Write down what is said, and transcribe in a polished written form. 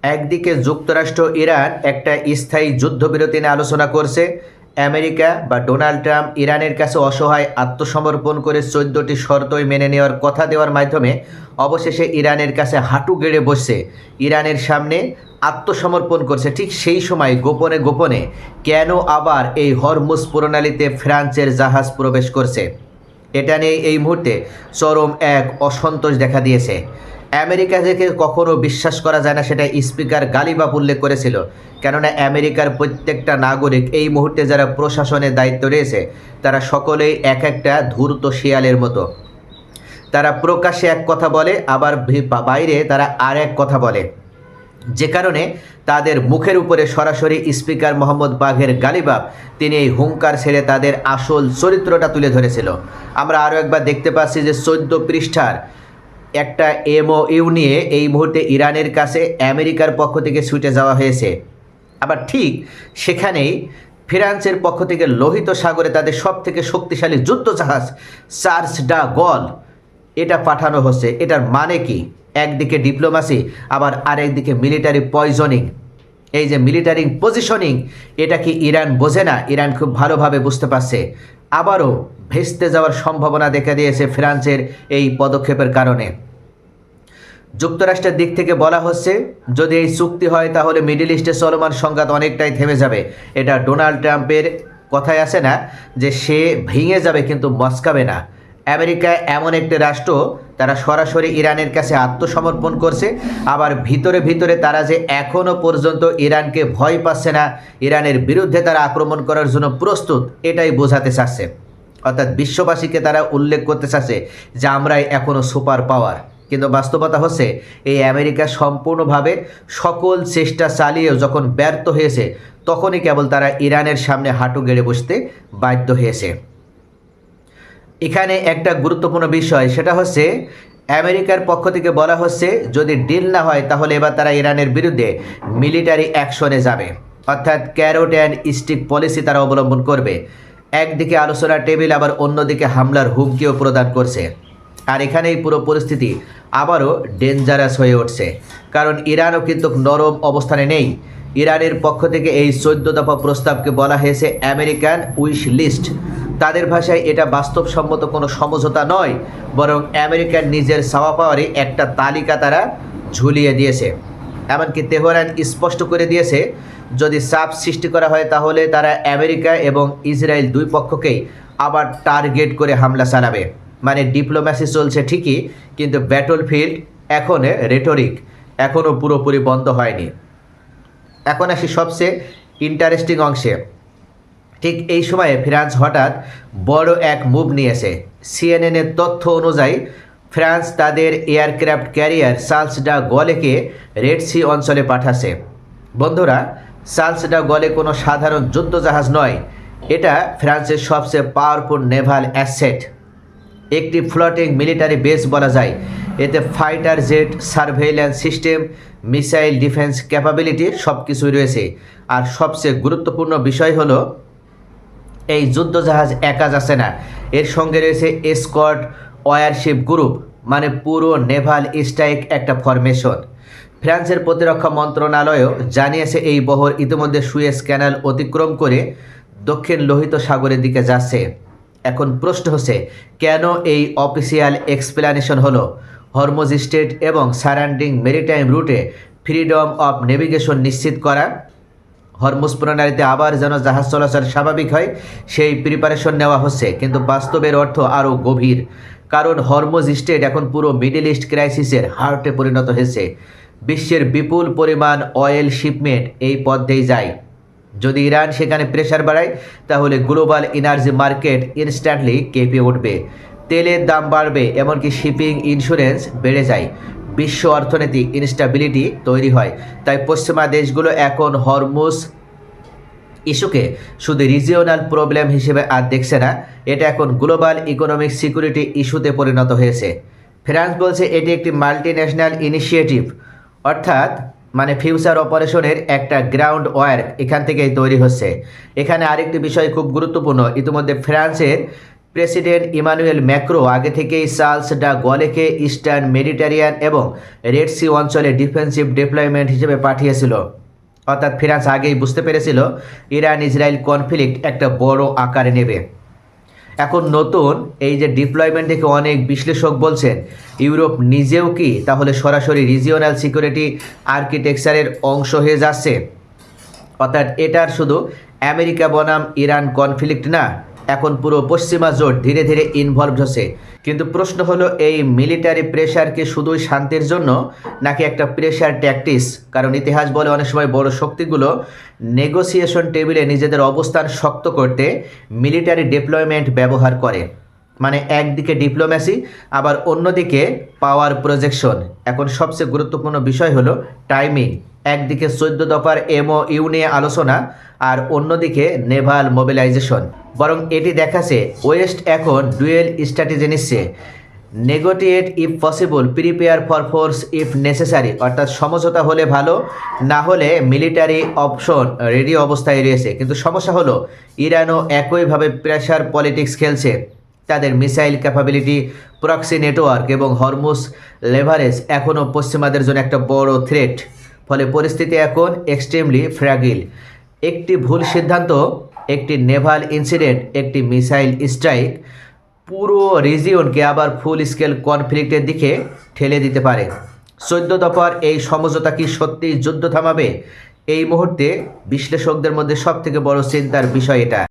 একদিকে যুক্তরাষ্ট্র ইরান একটা স্থায়ী যুদ্ধবিরতি নিয়ে আলোচনা করছে। আমেরিকা বা ডোনাল্ড ট্রাম্প ইরানের কাছে অসহায় আত্মসমর্পণ করে 14টি শর্তই মেনে নেওয়ার কথা দেওয়ার মাধ্যমে অবশেষে ইরানের কাছে হাঁটু গেড়ে বসছে, ইরানের সামনে আত্মসমর্পণ করছে। ঠিক সেই সময় গোপনে গোপনে কেন আবার এই হরমুজ প্রণালীতে ফ্রান্সের জাহাজ প্রবেশ করছে, এটা নিয়ে এই মুহূর্তে চরম এক অসন্তোষ দেখা দিয়েছে। আমেরিকা থেকে কখনো বিশ্বাস করা যায় না, সেটা স্পিকার গালিবাফ উল্লেখ করেছিল। কেননা আমেরিকার প্রত্যেকটা নাগরিক এই মুহূর্তে যারা প্রশাসনের দায়িত্ব রয়েছে তারা সকলেই এক একটা ধূর্ত শিয়ালের মতো। তারা প্রকাশ্যে এক কথা বলে, আবার বাইরে তারা আর এক কথা বলে, যে কারণে তাদের মুখের উপরে সরাসরি স্পিকার মোহাম্মদ বাঘের গালিবাফ তিনি এই হুঙ্কার ছেড়ে তাদের আসল চরিত্রটা তুলে ধরেছিল। আমরা আরও একবার দেখতে পাচ্ছি যে 14 পৃষ্ঠার একটা এমওইউ নিয়ে এই মুহূর্তে ইরানের কাছে আমেরিকার পক্ষ থেকে ছুটে যাওয়া হয়েছে। আবার ঠিক সেখানেই ফ্রান্সের পক্ষ থেকে লোহিত সাগরে তাদের সবথেকে শক্তিশালী যুদ্ধজাহাজ চার্লস ডা গল এটা পাঠানো হচ্ছে। এটার মানে কি? একদিকে ডিপ্লোমাসি, আবার আরেকদিকে মিলিটারি পয়জনিং। এই যে মিলিটারি পজিশনিং, এটা কি ইরান বোঝে না? ইরান খুব ভালোভাবে বুঝতে পারছে। আবারও ভেস্তে যাওয়ার সম্ভাবনা দেখা দিয়েছে ফ্রান্সের এই পদক্ষেপের কারণে। যুক্তরাষ্ট্রের দিক থেকে বলা হচ্ছে যদি এই চুক্তি হয় তাহলে মিডল ইস্টে চলমান সংঘাত অনেকটাই থেমে যাবে। এটা ডোনাল্ড ট্রাম্পের কথায় আছে না যে সে ভেঙে যাবে কিন্তু মস্কাবে না। আমেরিকা এমন একটি রাষ্ট্র, তারা সরাসরি ইরানের কাছে আত্মসমর্পণ করছে, আবার ভিতরে ভিতরে তারা যে এখনও পর্যন্ত ইরানকে ভয় পাচ্ছে না, ইরানের বিরুদ্ধে তারা আক্রমণ করার জন্য প্রস্তুত, এটাই বোঝাতে চাচ্ছে। অর্থাৎ বিশ্ববাসীকে তারা উল্লেখ করতে চাচ্ছে যে আমরাই এখনও সুপার পাওয়ার। কিন্তু বাস্তবতা হচ্ছে এই আমেরিকা সম্পূর্ণভাবে সকল চেষ্টা চালিয়েও যখন ব্যর্থ হয়েছে তখনই কেবল তারা ইরানের সামনে হাঁটু গেড়ে বসতে বাধ্য হয়েছে। এখানে একটা গুরুত্বপূর্ণ বিষয়, সেটা হচ্ছে আমেরিকার পক্ষ থেকে বলা হচ্ছে যদি ডিল না হয় তাহলে এবার তারা ইরানের বিরুদ্ধে মিলিটারি অ্যাকশনে যাবে, অর্থাৎ ক্যারোট অ্যান্ড স্টিক পলিসি তারা অবলম্বন করবে। একদিকে আলোচনার টেবিল, আবার অন্যদিকে হামলার হুমকিও প্রদান করছে। আর এখানেই পুরো পরিস্থিতি আবারও ডেঞ্জারাস হয়ে উঠছে, কারণ ইরানও কিন্তু নরম অবস্থানে নেই। ইরানের পক্ষ থেকে এই 14 দফা প্রস্তাবকে বলা হয়েছে আমেরিকান উইশ লিস্ট। তাদের ভাষায় এটা বাস্তবসম্মত কোনো সমঝোতা নয়, বরং আমেরিকার নিজের চাওয়া পাওয়ারই একটা তালিকা তারা ঝুলিয়ে দিয়েছে। এমনকি তেহরান স্পষ্ট করে দিয়েছে যদি চাপ সৃষ্টি করা হয় তাহলে তারা আমেরিকা এবং ইসরায়েল দুই পক্ষকেই আবার টার্গেট করে হামলা চালাবে। মানে ডিপ্লোম্যাসি চলছে ঠিকই, কিন্তু ব্যাটল ফিল্ড এখন রেটরিক এখনও পুরোপুরি বন্ধ হয়নি। এখন আসি সবচেয়ে ইন্টারেস্টিং অংশে। ঠিক এই সময়ে ফ্রান্স হঠাৎ বড় এক মুভ নিয়েছে। সিএনএনের তথ্য অনুযায়ী ফ্রান্স তাদের এয়ারক্রাফট ক্যারিয়ার চার্লস ডা গলেকে রেড সি অঞ্চলে পাঠাচ্ছে। বন্ধুরা, চার্লস ডা গলে কোনো সাধারণ যুদ্ধজাহাজ নয়, এটা ফ্রান্সের সবচেয়ে পাওয়ারফুল নেভাল অ্যাসেট, একটি ফ্লোটিং মিলিটারি বেস বলা যায়। এতে fighter jet, surveillance system, missile defence capability সব কিছুই রয়েছে। আর সবচেয়ে গুরুত্বপূর্ণ বিষয় হলো এই যুদ্ধজাহাজ একা যাচ্ছে না, এর সঙ্গে রয়েছে এসকর্ট ওয়ারশিপ গ্রুপ, মানে পুরো নেভাল স্ট্রাইক একটা ফরমেশন। ফ্রান্সের প্রতিরক্ষা মন্ত্রণালয়ও জানিয়েছে এই বহর ইতিমধ্যে সুয়েজ ক্যানাল অতিক্রম করে দক্ষিণ লোহিত সাগরের দিকে যাচ্ছে। এখন প্রশ্ন হচ্ছে কেন এই অফিসিয়াল এক্সপ্লেনেশন হলো হরমুজ স্ট্রেট এবং সারাউন্ডিং মেরিটাইম রুটে ফ্রিডম অফ নেভিগেশন নিশ্চিত করা, হরমুজ প্রণালীতে আবার যেন জাহাজ চলাচল স্বাভাবিক হয় সেই প্রিপারেশন নেওয়া হচ্ছে। কিন্তু বাস্তবের অর্থ আরও গভীর, কারণ হরমুজ স্ট্রেট এখন পুরো মিডল ইস্ট ক্রাইসিসের হার্টে পরিণত হয়েছে। বিশ্বের বিপুল পরিমাণ অয়েল শিপমেন্ট এই পথ দিয়েই যায়। যদি ইরান সেখানে প্রেশার বাড়ায় তাহলে গ্লোবাল এনার্জি মার্কেট ইনস্ট্যান্টলি কেঁপে উঠবে, তেলের দাম বাড়বে, এমনকি শিপিং ইন্স্যুরেন্স বেড়ে যায়, বিশ্ব অর্থনৈতিক ইনস্টেবিলিটি তৈরি হয়। তাই পশ্চিমা দেশগুলো এখন হরমুজ ইস্যুকে শুধু রিজিওনাল প্রবলেম হিসেবে আর দেখছে না, এটা এখন গ্লোবাল ইকোনমিক সিকিউরিটি ইস্যুতে পরিণত হয়েছে। ফ্রান্স বলছে এটি একটি মাল্টিন্যাশনাল ইনিশিয়েটিভ, অর্থাৎ মানে ফিউচার অপারেশনের একটা গ্রাউন্ড ওয়ার্ক এখান থেকেই তৈরি হচ্ছে। এখানে আরেকটি বিষয় খুব গুরুত্বপূর্ণ, ইতিমধ্যে ফ্রান্সের প্রেসিডেন্ট ইমানুয়েল ম্যাক্রো আগে থেকেই চার্লস ডা গলেকে ইস্টার্ন মেডিটেরিয়ান এবং রেড সি অঞ্চলে ডিফেন্সিভ ডিপ্লয়মেন্ট হিসেবে পাঠিয়েছিল। অর্থাৎ ফ্রান্স আগেই বুঝতে পেরেছিল ইরান ইসরায়েল কনফ্লিক্ট একটা বড় আকারে নেবে। এখন নতুন এই যে ডিপ্লয়মেন্ট দেখে অনেক বিশ্লেষক বলছেন ইউরোপ নিজেও কি তাহলে সরাসরি রিজিওনাল সিকিউরিটি আর্কিটেকচারের অংশ হয়ে যাচ্ছে। অর্থাৎ এটার শুধু আমেরিকা বনাম ইরান কনফ্লিক্ট না, এখন পুরো পশ্চিমা জোট ধীরে ধীরে ইনভলভড হচ্ছে। কিন্তু প্রশ্ন হলো এই মিলিটারি প্রেশার কি শুধুই শান্তির জন্য নাকি একটা প্রেশার ট্যাকটিক্স? কারণ ইতিহাস বলে অনেক সময় বড় শক্তিগুলো নেগোসিয়েশন টেবিলে নিজেদের অবস্থান শক্ত করতে মিলিটারি ডিপ্লয়মেন্ট ব্যবহার করে। মানে একদিকে ডিপ্লোম্যাসি আবার অন্যদিকে পাওয়ার প্রজেকশন। এখন সবচেয়ে গুরুত্বপূর্ণ বিষয় হলো টাইমিং। একদিকে 14 দফার MOU নিয়ে আলোচনা আর অন্যদিকে নেভাল মোবিলাইজেশন। বরং এটি দেখাচ্ছে ওয়েস্ট এখন ডুয়েল স্ট্র্যাটেজি নিচ্ছে। Negotiate if possible, prepare for force if necessary. অর্থাৎ সমঝোতা হলে ভালো, না হলে মিলিটারি অপশন রেডি অবস্থায় রয়েছে। কিন্তু সমস্যা হলো ইরানও একইভাবে প্রেশার পলিটিক্স খেলছে। তাদের মিসাইল ক্যাপাবিলিটি, প্রক্সি নেটওয়ার্ক এবং হরমুজ লেভারেজ এখনও পশ্চিমাদের জন্য একটা বড় থ্রেট। ফলে পরিস্থিতি এখন এক্সট্রিমলি ফ্র্যাগিল। একটি ভুল সিদ্ধান্ত, একটি নেভাল ইনসিডেন্ট, একটি মিসাইল স্ট্রাইক পুরো রিজিয়নকে আবার ফুল স্কেল কনফ্লিক্টের দিকে ঠেলে দিতে পারে। 14 দফার এই সমঝোতা কি সত্যিই যুদ্ধ থামাবে? এই মুহূর্তে বিশ্লেষকদের মধ্যে সবথেকে বড় চিন্তার বিষয় এটা।